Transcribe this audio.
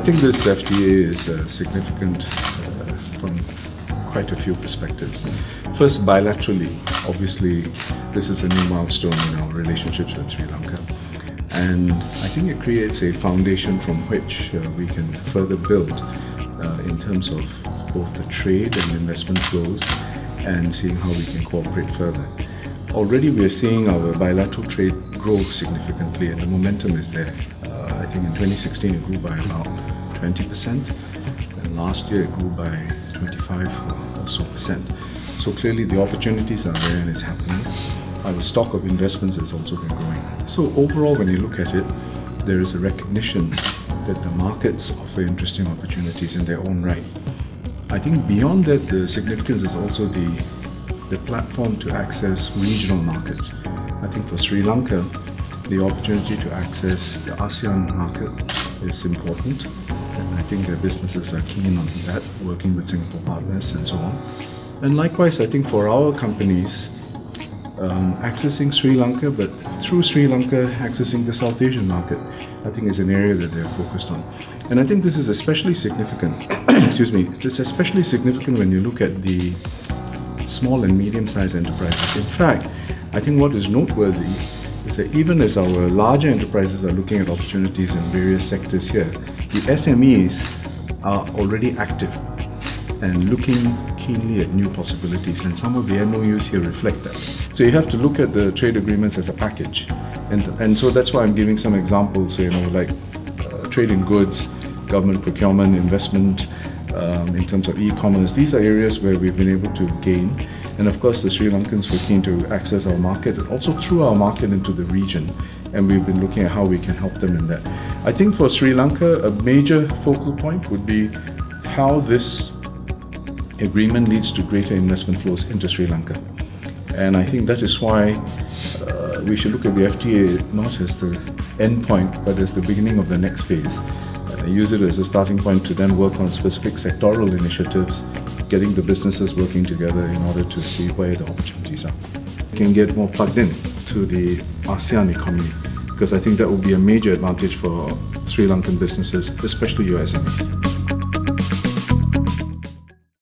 think this FTA is significant from quite a few perspectives. First, bilaterally, obviously, this is a new milestone in our relationships with Sri Lanka. And I think it creates a foundation from which we can further build in terms of both the trade and investment flows and seeing how we can cooperate further. Already we are seeing our bilateral trade grow significantly and the momentum is there. I think in 2016 it grew by about 20% and last year it grew by 25 or so percent. So clearly the opportunities are there and it's happening. Our stock of investments has also been growing. So overall, when you look at it, there is a recognition that the markets offer interesting opportunities in their own right. I think beyond that, the significance is also the platform to access regional markets. I think for Sri Lanka, the opportunity to access the ASEAN market is important. And I think their businesses are keen on that, working with Singapore partners and so on. And likewise, I think for our companies, accessing Sri Lanka, but through Sri Lanka, accessing the South Asian market, I think is an area that they're focused on. And I think this is especially significant, excuse me, it's especially significant when you look at the small and medium-sized enterprises. In fact, I think what is noteworthy is that even as our larger enterprises are looking at opportunities in various sectors here, the SMEs are already active and looking keenly at new possibilities, and some of the MOUs here reflect that. So you have to look at the trade agreements as a package, and so that's why I'm giving some examples, like trade in goods, government procurement, investment, in terms of e-commerce. These are areas where we've been able to gain, and of course the Sri Lankans were keen to access our market and also through our market into the region, and we've been looking at how we can help them in that. I think for Sri Lanka, a major focal point would be how this agreement leads to greater investment flows into Sri Lanka. And I think that is why we should look at the FTA not as the end point, but as the beginning of the next phase. Use it as a starting point to then work on specific sectoral initiatives, getting the businesses working together in order to see where the opportunities are. We can get more plugged in to the ASEAN economy, because I think that will be a major advantage for Sri Lankan businesses, especially your SMEs.